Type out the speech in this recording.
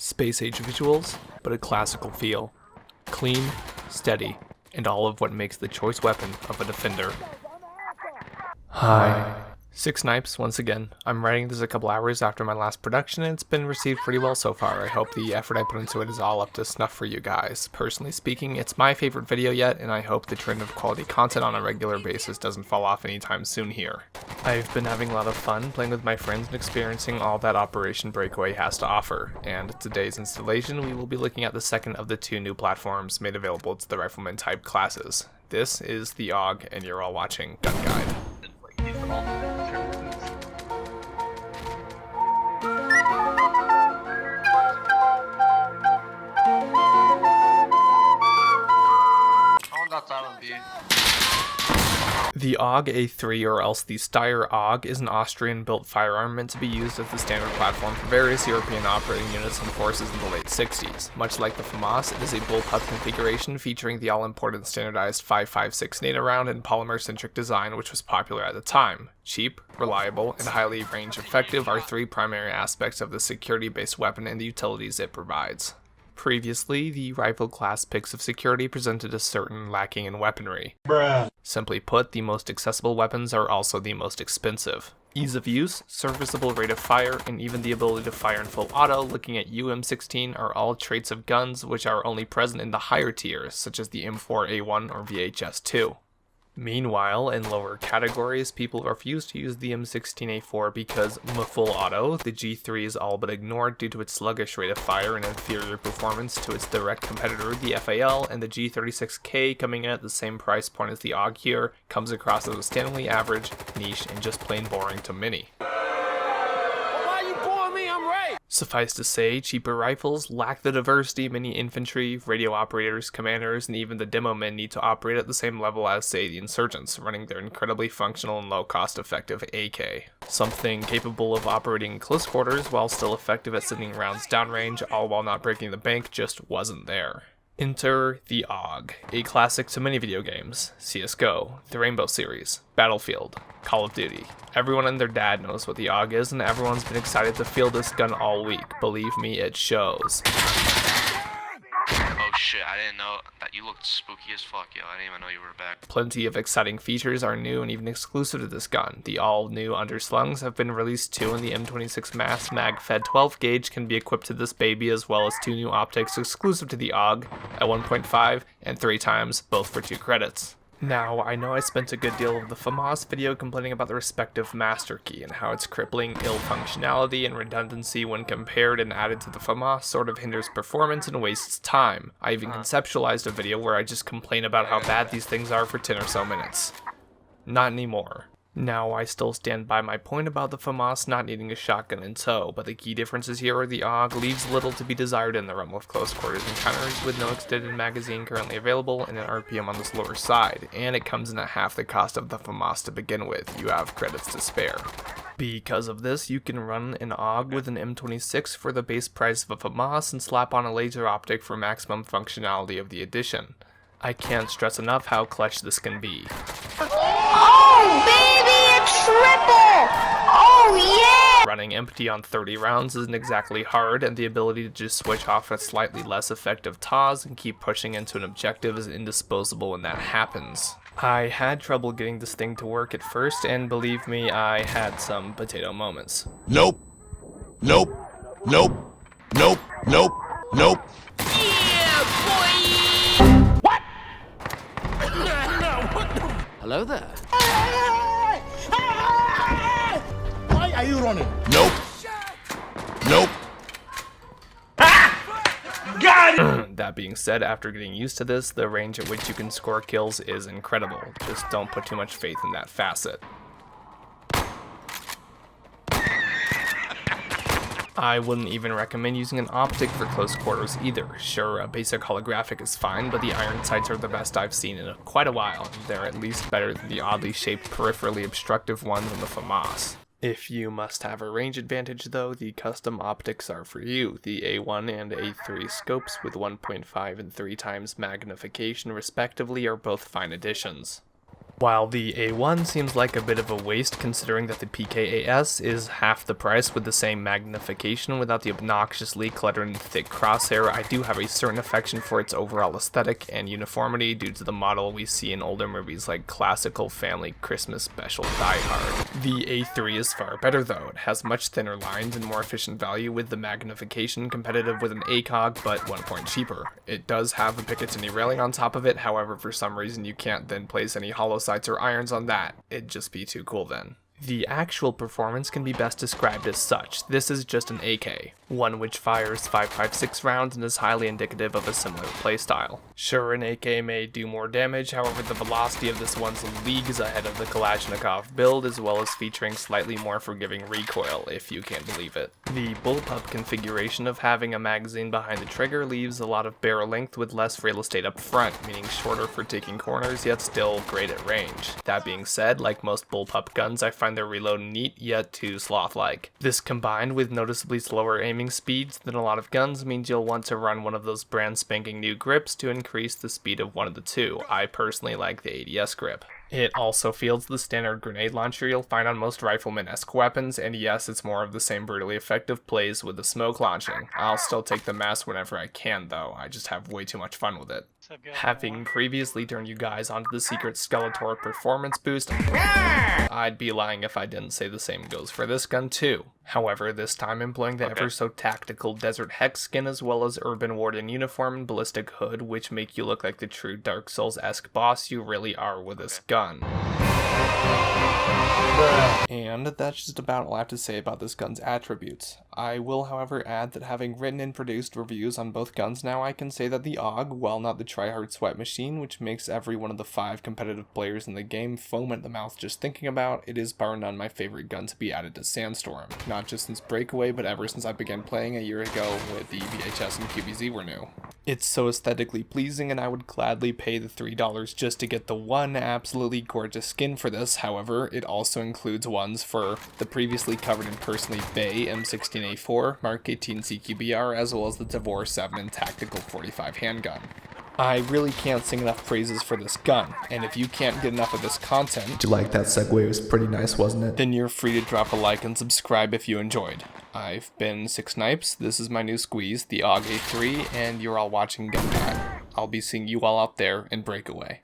Space age visuals, but a classical feel. Clean, steady, and all of what makes the choice weapon of a defender. Hi. Six Snipes, once again. I'm writing this a couple hours after my last production and it's been received pretty well so far. I hope the effort I put into it is all up to snuff for you guys. Personally speaking, it's my favorite video yet, and I hope the trend of quality content on a regular basis doesn't fall off anytime soon here. I've been having a lot of fun playing with my friends and experiencing all that Operation Breakaway has to offer, and today's installation we will be looking at the second of the two new platforms made available to the Rifleman type classes. This is the AUG, and you're all watching Gun Guide. The AUG A3, or else the Steyr AUG, is an Austrian-built firearm meant to be used as the standard platform for various European operating units and forces in the late 60s. Much like the FAMAS, it is a bullpup configuration featuring the all-important standardized 5.56 NATO round and polymer-centric design which was popular at the time. Cheap, reliable, and highly range-effective are three primary aspects of the security-based weapon and the utilities it provides. Previously, the rifle class picks of security presented a certain lacking in weaponry. Simply put, the most accessible weapons are also the most expensive. Ease of use, serviceable rate of fire, and even the ability to fire in full auto, looking at M16, are all traits of guns which are only present in the higher tiers, such as the M4A1 or VHS2. Meanwhile, in lower categories, people refuse to use the M16A4 because full auto, the G3 is all but ignored due to its sluggish rate of fire and inferior performance to its direct competitor, the FAL, and the G36K, coming in at the same price point as the AUG here, comes across as outstandingly average, niche, and just plain boring to many. Suffice to say, cheaper rifles lack the diversity many infantry, radio operators, commanders, and even the demo men need to operate at the same level as, say, the insurgents, running their incredibly functional and low-cost effective AK. Something capable of operating in close quarters while still effective at sending rounds downrange, all while not breaking the bank, just wasn't there. Enter the AUG, a classic to many video games, CSGO, the Rainbow series, Battlefield, Call of Duty. Everyone and their dad knows what the AUG is, and everyone's been excited to field this gun all week. Believe me, it shows. Oh shit, I didn't know that you looked spooky as fuck, yo. I didn't even know you were back. Plenty of exciting features are new and even exclusive to this gun. The all-new underslungs have been released too, and the M26 Mass Mag-Fed 12 gauge can be equipped to this baby, as well as two new optics exclusive to the AUG at 1.5 and 3 times, both for 2 credits. Now, I know I spent a good deal of the FAMAS video complaining about the respective master key and how its crippling ill functionality and redundancy when compared and added to the FAMAS sort of hinders performance and wastes time. I even conceptualized a video where I just complain about how bad these things are for 10 or so minutes. Not anymore. Now, I still stand by my point about the FAMAS not needing a shotgun in tow, but the key differences here are the AUG leaves little to be desired in the realm of close quarters encounters, with no extended magazine currently available and an RPM on the slower side, and it comes in at half the cost of the FAMAS to begin with. You have credits to spare. Because of this, you can run an AUG with an M26 for the base price of a FAMAS and slap on a laser optic for maximum functionality of the edition. I can't stress enough how clutch this can be. Oh, baby, a triple! Oh, yeah! Running empty on 30 rounds isn't exactly hard, and the ability to just switch off a slightly less effective TAS and keep pushing into an objective is indisposable when that happens. I had trouble getting this thing to work at first, and believe me, I had some potato moments. Nope. Nope. Nope. Nope. Nope. Nope. Hello there. Why are you running? Nope. Nope. That being said, after getting used to this, the range at which you can score kills is incredible. Just don't put too much faith in that facet. I wouldn't even recommend using an optic for close quarters either. Sure, a basic holographic is fine, but the iron sights are the best I've seen in quite a while. They're at least better than the oddly shaped, peripherally obstructive ones on the FAMAS. If you must have a range advantage though, the custom optics are for you. The A1 and A3 scopes with 1.5 and 3 times magnification respectively are both fine additions. While the A1 seems like a bit of a waste considering that the PKAS is half the price with the same magnification without the obnoxiously cluttered and thick crosshair, I do have a certain affection for its overall aesthetic and uniformity due to the model we see in older movies like classical family Christmas special Die Hard. The A3 is far better though. It has much thinner lines and more efficient value with the magnification competitive with an AUG but 1 point cheaper. It does have a Picatinny railing on top of it, however for some reason you can't then place any hollow sights or irons on that. It'd just be too cool then. The actual performance can be best described as such. This is just an AK, one which fires 5.56 rounds and is highly indicative of a similar playstyle. Sure, an AK may do more damage, however the velocity of this one's leagues ahead of the Kalashnikov build, as well as featuring slightly more forgiving recoil, if you can believe it. The bullpup configuration of having a magazine behind the trigger leaves a lot of barrel length with less real estate up front, meaning shorter for taking corners, yet still great at range. That being said, like most bullpup guns, I find their reload neat yet too sloth-like. This combined with noticeably slower aiming speeds than a lot of guns means you'll want to run one of those brand spanking new grips to increase the speed of one of the two. I personally like the ADS grip. It also fields the standard grenade launcher you'll find on most rifleman-esque weapons, and yes, it's more of the same brutally effective plays with the smoke launching. I'll still take the mass whenever I can though, I just have way too much fun with it. Having previously turned you guys onto the secret Skeletor performance boost, I'd be lying if I didn't say the same goes for this gun too. However, this time employing the ever so tactical Desert Hex skin as well as Urban Warden uniform and ballistic hood, which make you look like the true Dark Souls-esque boss you really are with this gun. And that's just about all I have to say about this gun's attributes. I will however add that having written and produced reviews on both guns now, I can say that the AUG, while not the tryhard sweat machine which makes every one of the 5 competitive players in the game foam at the mouth just thinking about, it is bar none my favorite gun to be added to Sandstorm. Not just since Breakaway, but ever since I began playing a year ago with the VHS and QBZ were new. It's so aesthetically pleasing and I would gladly pay the $3 just to get the one absolutely gorgeous skin for this. However, it also includes ones for the previously covered and personally Bay M16A4, Mark 18 CQBR, as well as the Tavor 7 and Tactical 45 handgun. I really can't sing enough praises for this gun, and if you can't get enough of this content— Did you like that segue? It was pretty nice, wasn't it? Then you're free to drop a like and subscribe if you enjoyed. I've been Six Snipes, this is my new squeeze, the AUG A3, and you're all watching Gun Guy. I'll be seeing you all out there in Breakaway.